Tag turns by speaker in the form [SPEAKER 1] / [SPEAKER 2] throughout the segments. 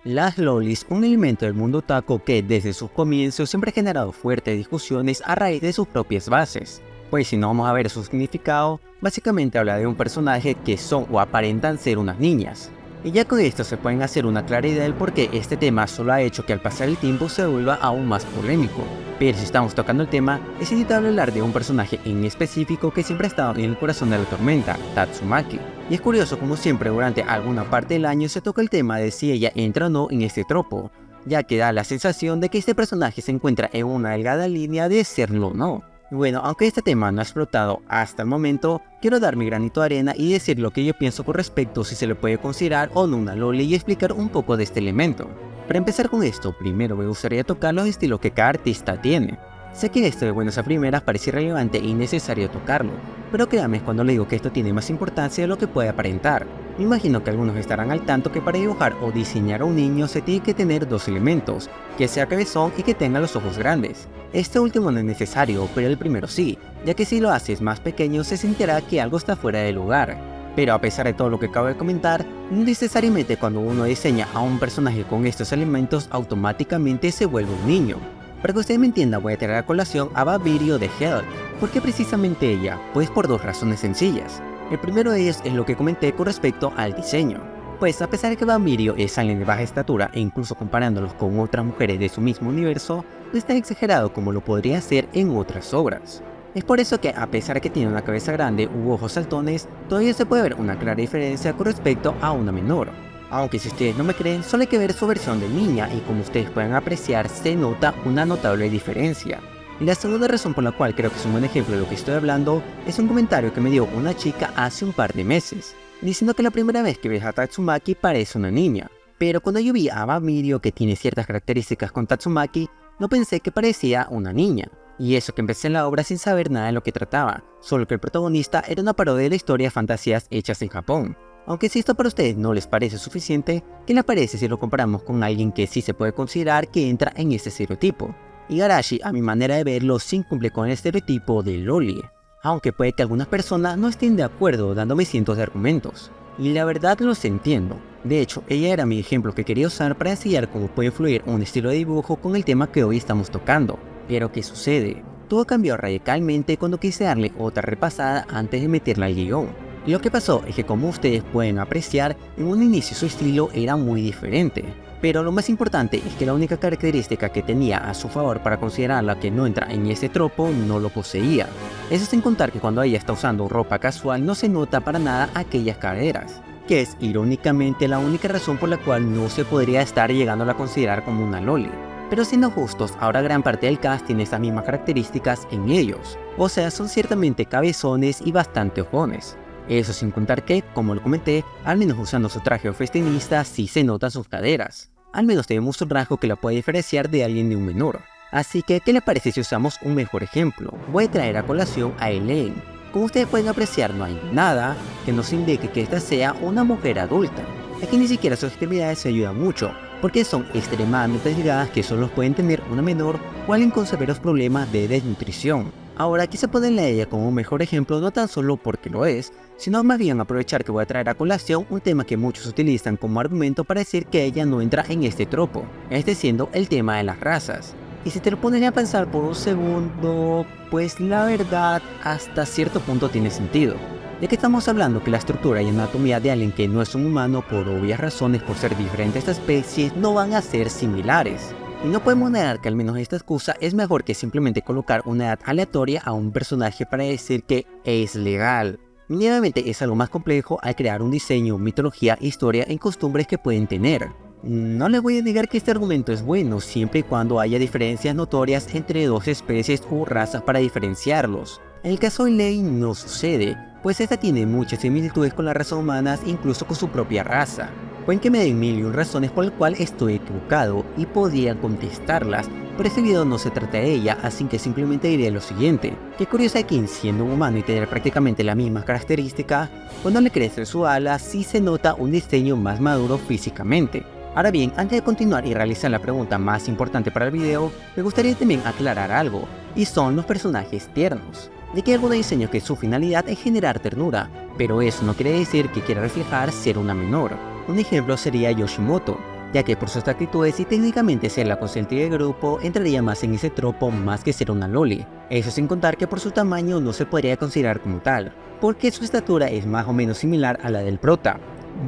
[SPEAKER 1] Las lolis, un elemento del mundo otaku que desde sus comienzos siempre ha generado fuertes discusiones a raíz de sus propias bases. Pues si no vamos a ver su significado, básicamente habla de un personaje que son o aparentan ser unas niñas. Y ya con esto se pueden hacer una clara idea del por qué este tema solo ha hecho que al pasar el tiempo se vuelva aún más polémico. Pero si estamos tocando el tema, es inevitable hablar de un personaje en específico que siempre ha estado en el corazón de la tormenta, Tatsumaki. Y es curioso como siempre durante alguna parte del año se toca el tema de si ella entra o no en este tropo, ya que da la sensación de que este personaje se encuentra en una delgada línea de serlo o no. Bueno, aunque este tema no ha explotado hasta el momento, quiero dar mi granito de arena y decir lo que yo pienso con respecto si se le puede considerar o no una loli y explicar un poco de este elemento. Para empezar con esto, primero me gustaría tocar los estilos que cada artista tiene. Sé que esto de buenas a primeras parece irrelevante e innecesario tocarlo, pero créanme cuando le digo que esto tiene más importancia de lo que puede aparentar. Me imagino que algunos estarán al tanto que para dibujar o diseñar a un niño se tiene que tener dos elementos, que sea cabezón y que tenga los ojos grandes. Este último no es necesario, pero el primero sí, ya que si lo haces más pequeño se sentirá que algo está fuera de lugar. Pero a pesar de todo lo que acabo de comentar, no necesariamente cuando uno diseña a un personaje con estos elementos automáticamente se vuelve un niño. Para que ustedes me entiendan, voy a traer a colación a Babirio de Hell. ¿Por qué precisamente ella? Pues por dos razones sencillas. El primero de ellos es lo que comenté con respecto al diseño. Pues a pesar de que Babirio es alguien de baja estatura e incluso comparándolos con otras mujeres de su mismo universo, no es tan exagerado como lo podría ser en otras obras. Es por eso que a pesar de que tiene una cabeza grande u ojos saltones, todavía se puede ver una clara diferencia con respecto a una menor. Aunque si ustedes no me creen, solo hay que ver su versión de niña y como ustedes pueden apreciar se nota una notable diferencia. Y la segunda razón por la cual creo que es un buen ejemplo de lo que estoy hablando es un comentario que me dio una chica hace un par de meses, diciendo que la primera vez que ves a Tatsumaki parece una niña. Pero cuando yo vi a Babirio que tiene ciertas características con Tatsumaki, no pensé que parecía una niña. Y eso que empecé en la obra sin saber nada de lo que trataba, solo que el protagonista era una parodia de la historia de fantasías hechas en Japón. Aunque si esto para ustedes no les parece suficiente, ¿qué les parece si lo comparamos con alguien que sí se puede considerar que entra en este estereotipo? Igarashi, a mi manera de verlo, sí cumple con el estereotipo de loli, aunque puede que algunas personas no estén de acuerdo dándome cientos de argumentos. Y la verdad los entiendo. De hecho, ella era mi ejemplo que quería usar para enseñar cómo puede fluir un estilo de dibujo con el tema que hoy estamos tocando. Pero ¿qué sucede? Todo cambió radicalmente cuando quise darle otra repasada antes de meterla al guión. Y lo que pasó es que como ustedes pueden apreciar, en un inicio su estilo era muy diferente. Pero lo más importante es que la única característica que tenía a su favor para considerarla que no entra en ese tropo no lo poseía. Eso sin contar que cuando ella está usando ropa casual no se nota para nada aquellas caderas, que es irónicamente la única razón por la cual no se podría estar llegando a considerar como una loli. Pero siendo justos, ahora gran parte del cast tiene esas mismas características en ellos, o sea son ciertamente cabezones y bastante ojones. Eso sin contar que, como lo comenté, al menos usando su traje de festinista sí se notan sus caderas. Al menos tenemos un rasgo que la puede diferenciar de alguien de un menor. Así que, ¿qué les parece si usamos un mejor ejemplo? Voy a traer a colación a Elaine. Como ustedes pueden apreciar, no hay nada que nos indique que esta sea una mujer adulta. Aquí ni siquiera sus extremidades se ayudan mucho, porque son extremadamente delgadas que solo pueden tener una menor o alguien con severos problemas de desnutrición. Ahora quise ponerle a ella como un mejor ejemplo no tan solo porque lo es, sino más bien aprovechar que voy a traer a colación un tema que muchos utilizan como argumento para decir que ella no entra en este tropo, este siendo el tema de las razas. Y si te lo pones a pensar por un segundo, pues la verdad hasta cierto punto tiene sentido. Ya que estamos hablando que la estructura y anatomía de alguien que no es un humano por obvias razones por ser diferentes especies no van a ser similares. Y no podemos negar que al menos esta excusa es mejor que simplemente colocar una edad aleatoria a un personaje para decir que es legal. Mínimamente es algo más complejo al crear un diseño, mitología, historia y costumbres que pueden tener. No les voy a negar que este argumento es bueno siempre y cuando haya diferencias notorias entre dos especies u razas para diferenciarlos. En el caso de Elaine no sucede, pues esta tiene muchas similitudes con las razas humanas incluso con su propia raza. Pueden que me den mil y un razones por las cuales estoy equivocado y podría contestarlas, pero este video no se trata de ella, así que simplemente diré lo siguiente. Qué curioso es que siendo un humano y tener prácticamente las mismas características, cuando le crece su ala sí se nota un diseño más maduro físicamente. Ahora bien, antes de continuar y realizar la pregunta más importante para el video, me gustaría también aclarar algo, y son los personajes tiernos. Ya que hay algunos diseños que su finalidad es generar ternura, pero eso no quiere decir que quiera reflejar ser una menor. Un ejemplo sería Yoshimoto, ya que por sus actitudes y técnicamente ser la consentida del grupo entraría más en ese tropo más que ser una loli. Eso sin contar que por su tamaño no se podría considerar como tal, porque su estatura es más o menos similar a la del prota.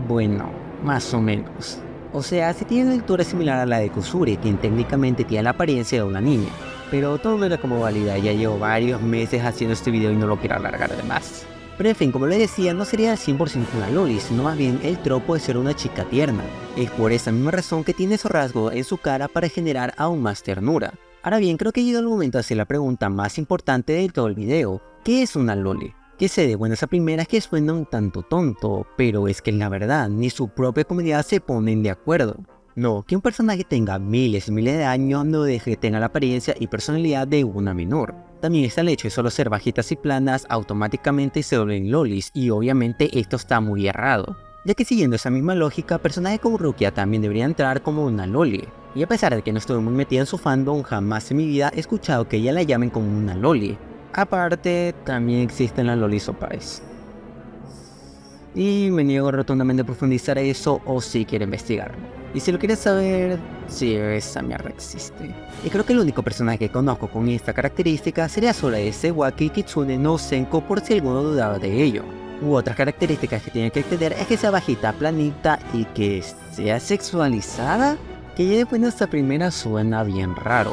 [SPEAKER 1] Bueno, más o menos. O sea, si tiene una altura similar a la de Kusuri, quien técnicamente tiene la apariencia de una niña. Pero todo no era como válida, ya llevo varios meses haciendo este video y no lo quiero alargar de más. Pero en fin, como les decía, no sería al 100% una loli, sino más bien el tropo de ser una chica tierna. Es por esa misma razón que tiene esos rasgos en su cara para generar aún más ternura. Ahora bien, creo que ha llegado el momento de hacer la pregunta más importante de todo el video. ¿Qué es una loli? Que sé de buenas a primeras que suena un tanto tonto, pero es que en la verdad ni su propia comunidad se ponen de acuerdo. No, que un personaje tenga miles y miles de años no deje que tenga la apariencia y personalidad de una menor. También está el hecho de solo ser bajitas y planas automáticamente se vuelven lolis, y obviamente esto está muy errado, ya que siguiendo esa misma lógica, personajes como Rukia también deberían entrar como una loli. Y a pesar de que no estuve muy metida en su fandom, jamás en mi vida he escuchado que ella la llamen como una loli. Aparte, también existen las lolis opais. Y me niego rotundamente a profundizar eso o si quiero investigarlo. Y si lo quieres saber, sí, esa mierda existe. Y creo que el único personaje que conozco con esta característica sería Sora de Sewaki Kitsune no Senko, por si alguno dudaba de ello. U otras características que tiene que tener es que sea bajita, planita y que sea sexualizada, que ya de buenas a primera suena bien raro.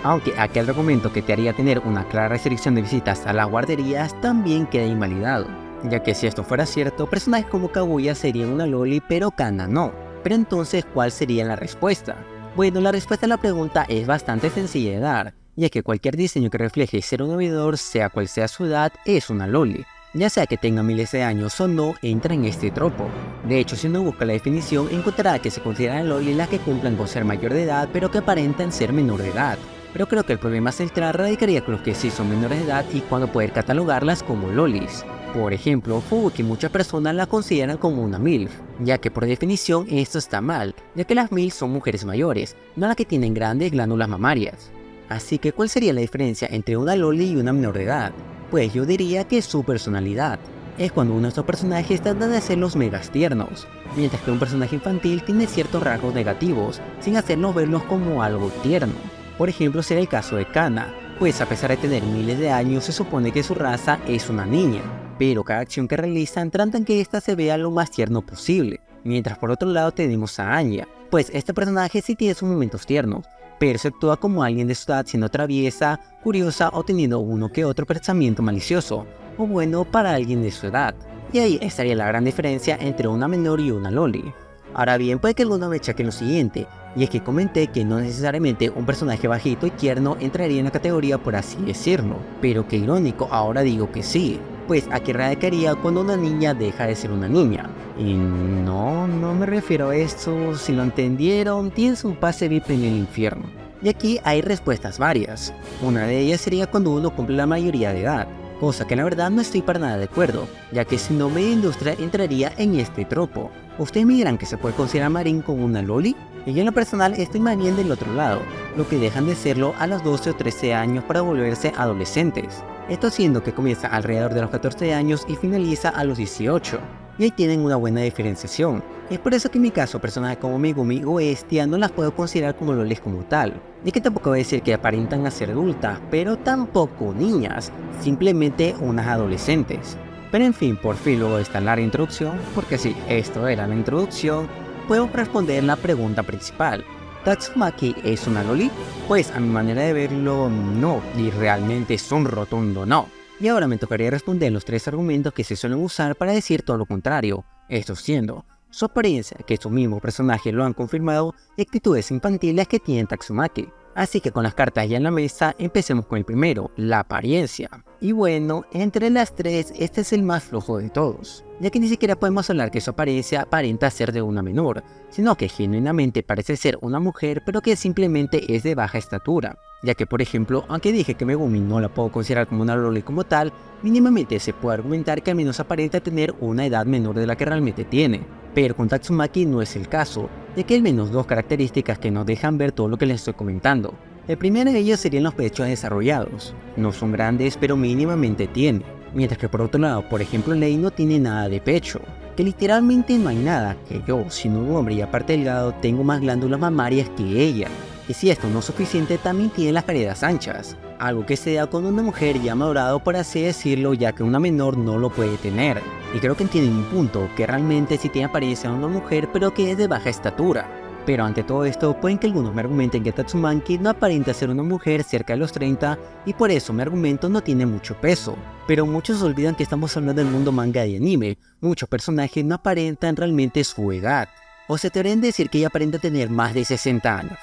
[SPEAKER 1] Aunque aquel argumento que te haría tener una clara restricción de visitas a las guarderías también queda invalidado, ya que si esto fuera cierto, personajes como Kaguya serían una loli pero Kana no. Pero entonces, ¿cuál sería la respuesta? Bueno, la respuesta a la pregunta es bastante sencilla de dar, ya que cualquier diseño que refleje ser un vividor, sea cual sea su edad, es una loli. Ya sea que tenga miles de años o no, entra en este tropo. De hecho, si uno busca la definición, encontrará que se consideran loli las que cumplan con ser mayor de edad, pero que aparentan ser menor de edad. Pero creo que el problema central radicaría con los que sí son menores de edad y cuando poder catalogarlas como lolis. Por ejemplo, Fubuki muchas personas la consideran como una MILF, ya que por definición esto está mal, ya que las MILF son mujeres mayores, no las que tienen grandes glándulas mamarias. Así que, ¿cuál sería la diferencia entre una loli y una menor de edad? Pues yo diría que es su personalidad. Es cuando uno de estos personajes trata de hacerlos megas tiernos, mientras que un personaje infantil tiene ciertos rasgos negativos, sin hacernos verlos como algo tierno. Por ejemplo, sería el caso de Kana, pues a pesar de tener miles de años se supone que su raza es una niña, pero cada acción que realizan tratan que ésta se vea lo más tierno posible. Mientras por otro lado tenemos a Anya, pues este personaje sí tiene sus momentos tiernos, pero se actúa como alguien de su edad siendo traviesa, curiosa o teniendo uno que otro pensamiento malicioso, o bueno para alguien de su edad. Y ahí estaría la gran diferencia entre una menor y una loli. Ahora bien, puede que alguno me cheque lo siguiente, y es que comenté que no necesariamente un personaje bajito y tierno entraría en la categoría por así decirlo, pero qué irónico, ahora digo que sí, pues aquí radicaría cuando una niña deja de ser una niña. Y no me refiero a esto, si lo entendieron, tienes un pase VIP en el infierno. Y aquí hay respuestas varias, una de ellas sería cuando uno cumple la mayoría de edad, cosa que la verdad no estoy para nada de acuerdo, ya que si no media industria entraría en este tropo. Ustedes me dirán que se puede considerar Marin como una loli, y yo en lo personal estoy más bien del otro lado, lo que dejan de serlo a los 12 o 13 años para volverse adolescentes. Esto siendo que comienza alrededor de los 14 años y finaliza a los 18. Y ahí tienen una buena diferenciación. Es por eso que en mi caso, personajes como Megumi o Estia no las puedo considerar como lolis como tal. Y que tampoco voy a decir que aparentan a ser adultas, pero tampoco niñas, simplemente unas adolescentes. Pero en fin, por fin luego de esta larga introducción, porque sí, esto era la introducción, puedo responder la pregunta principal. ¿Tatsumaki es una loli? Pues a mi manera de verlo, no, y realmente es un rotundo no. Y ahora me tocaría responder los tres argumentos que se suelen usar para decir todo lo contrario, esto siendo su apariencia, que su mismo personaje lo han confirmado, y actitudes infantiles que tiene Tatsumaki. Así que con las cartas ya en la mesa, empecemos con el primero, la apariencia. Y bueno, entre las tres, este es el más flojo de todos, ya que ni siquiera podemos hablar que su apariencia aparenta ser de una menor, sino que genuinamente parece ser una mujer, pero que simplemente es de baja estatura. Ya que por ejemplo, aunque dije que Megumi no la puedo considerar como una loli como tal, mínimamente se puede argumentar que al menos aparenta tener una edad menor de la que realmente tiene. Pero con Tatsumaki no es el caso, ya que hay al menos dos características que nos dejan ver todo lo que les estoy comentando. El primero de ellos serían los pechos desarrollados. No son grandes, pero mínimamente tiene. Mientras que por otro lado, por ejemplo, Lei no tiene nada de pecho. que literalmente no hay nada, que yo, siendo un hombre y aparte delgado, tengo más glándulas mamarias que ella. Y si esto no es suficiente, también tiene las paredes anchas, algo que se da con una mujer ya madurado, por así decirlo, ya que una menor no lo puede tener. Y creo que entienden mi punto, que realmente sí tiene apariencia de una mujer, pero que es de baja estatura. Pero ante todo esto, pueden que algunos me argumenten que Tatsumaki no aparenta ser una mujer cerca de los 30 y por eso mi argumento no tiene mucho peso. Pero muchos olvidan que estamos hablando del mundo manga y anime, muchos personajes no aparentan realmente su edad, o se atreven a decir que ella aparenta tener más de 60 años.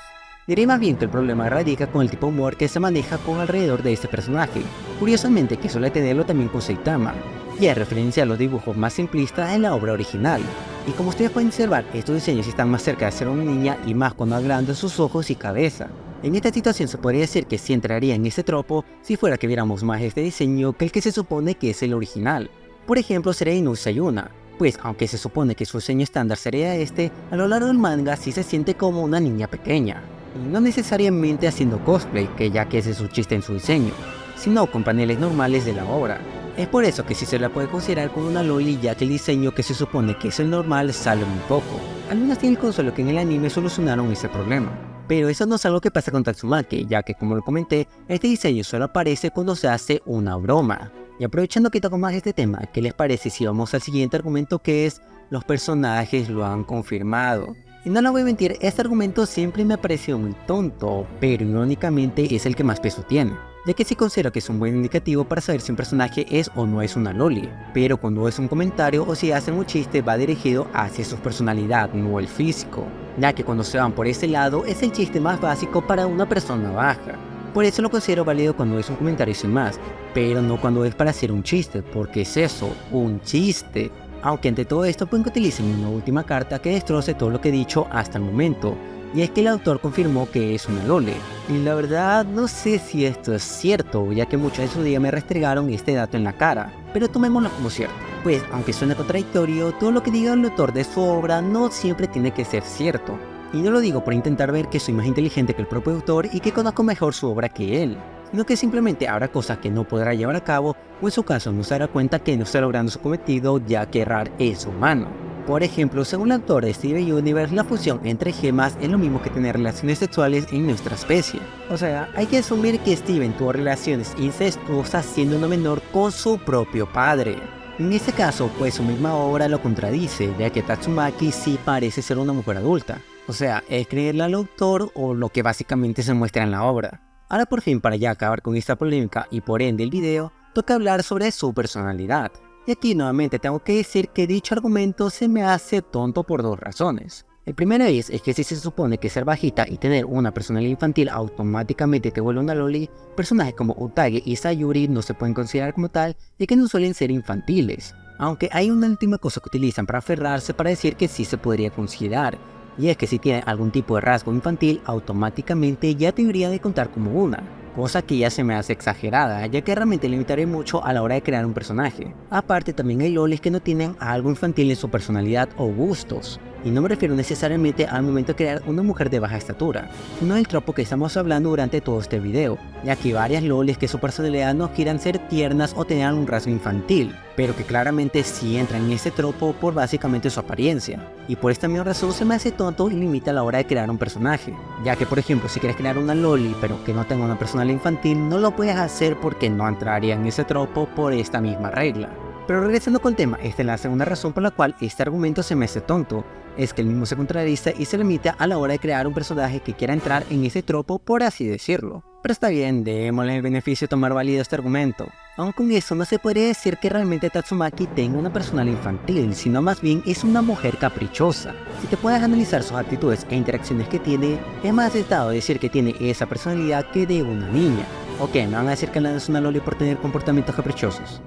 [SPEAKER 1] Diré más bien que el problema radica con el tipo de humor que se maneja con alrededor de este personaje, curiosamente que suele tenerlo también con Saitama, y es referencia a los dibujos más simplistas en la obra original. Y como ustedes pueden observar, estos diseños están más cerca de ser una niña y más cuando agrandan sus ojos y cabeza. En esta situación se podría decir que sí entraría en ese tropo si fuera que viéramos más este diseño que el que se supone que es el original. Por ejemplo, sería Inu Sayuna, pues aunque se supone que su diseño estándar sería este, a lo largo del manga sí se siente como una niña pequeña. Y no necesariamente haciendo cosplay, que ya que ese es su chiste en su diseño, sino con paneles normales de la obra. Es por eso que sí se la puede considerar como una loli, ya que el diseño que se supone que es el normal sale muy poco. Al menos tiene el consuelo que en el anime solucionaron ese problema. Pero eso no es algo que pasa con Tatsumaki, ya que como lo comenté, este diseño solo aparece cuando se hace una broma. Y aprovechando que toco más este tema, ¿qué les parece si vamos al siguiente argumento, que es los personajes lo han confirmado? Y no les voy a mentir, este argumento siempre me ha parecido muy tonto, pero irónicamente es el que más peso tiene, ya que sí considero que es un buen indicativo para saber si un personaje es o no es una loli, pero cuando es un comentario o si hacen un chiste va dirigido hacia su personalidad, no el físico, ya que cuando se van por ese lado es el chiste más básico para una persona baja. Por eso lo considero válido cuando es un comentario sin más, pero no cuando es para hacer un chiste, porque es eso, un chiste. Aunque ante todo esto pueden que utilicen una última carta que destroce todo lo que he dicho hasta el momento, y es que el autor confirmó que es una loli. Y la verdad no sé si esto es cierto, ya que muchos de su día me restregaron este dato en la cara, pero tomémoslo como cierto. Pues aunque suene contradictorio, todo lo que diga el autor de su obra no siempre tiene que ser cierto. Y no lo digo por intentar ver que soy más inteligente que el propio autor y que conozco mejor su obra que él, sino que simplemente habrá cosas que no podrá llevar a cabo, o en su caso no se dará cuenta que no está logrando su cometido, ya que errar es humano. Por ejemplo, según el autor de Steven Universe, la fusión entre gemas es lo mismo que tener relaciones sexuales en nuestra especie. O sea, hay que asumir que Steven tuvo relaciones incestuosas siendo una menor con su propio padre. En este caso, pues su misma obra lo contradice, ya que Tatsumaki sí parece ser una mujer adulta. O sea, es creerle al autor o lo que básicamente se muestra en la obra. Ahora por fin, para ya acabar con esta polémica y por ende el video, toca hablar sobre su personalidad. Y aquí nuevamente tengo que decir que dicho argumento se me hace tonto por dos razones. El primero es que si se supone que ser bajita y tener una personalidad infantil automáticamente te vuelve una loli, personajes como Utage y Sayuri no se pueden considerar como tal, ya que no suelen ser infantiles. Aunque hay una última cosa que utilizan para aferrarse para decir que sí se podría considerar, y es que si tiene algún tipo de rasgo infantil, automáticamente ya debería de contar como una, cosa que ya se me hace exagerada, ya que realmente limitaré mucho a la hora de crear un personaje. Aparte también hay lolis que no tienen algo infantil en su personalidad o gustos, y no me refiero necesariamente al momento de crear una mujer de baja estatura, sino el tropo que estamos hablando durante todo este video, ya que varias lolis que su personalidad no quieran ser tiernas o tener un rasgo infantil, pero que claramente sí entran en ese tropo por básicamente su apariencia, y por esta misma razón se me hace tonto y limita a la hora de crear un personaje, ya que por ejemplo si quieres crear una loli pero que no tenga una personalidad infantil no lo puedes hacer porque no entraría en ese tropo por esta misma regla. Pero regresando con el tema, esta es la segunda razón por la cual este argumento se me hace tonto, es que el mismo se contradice y se limita a la hora de crear un personaje que quiera entrar en ese tropo, por así decirlo. Pero está bien, démosle el beneficio de tomar válido este argumento. Aun con eso no se podría decir que realmente Tatsumaki tenga una personalidad infantil, sino más bien es una mujer caprichosa. Si te puedes analizar sus actitudes e interacciones que tiene, es más acertado decir que tiene esa personalidad que de una niña. Ok, me van a decir que no es una loli por tener comportamientos caprichosos.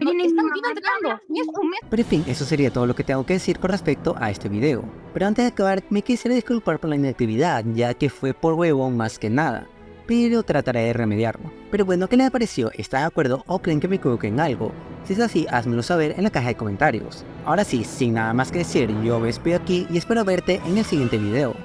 [SPEAKER 1] Pero en fin, eso sería todo lo que tengo que decir con respecto a este video. Pero antes de acabar, me quisiera disculpar por la inactividad, ya que fue por huevón más que nada, pero trataré de remediarlo. Pero bueno, ¿qué les pareció? ¿Están de acuerdo o creen que me equivoqué en algo? Si es así, házmelo saber en la caja de comentarios. Ahora sí, sin nada más que decir, yo me despido aquí y espero verte en el siguiente video.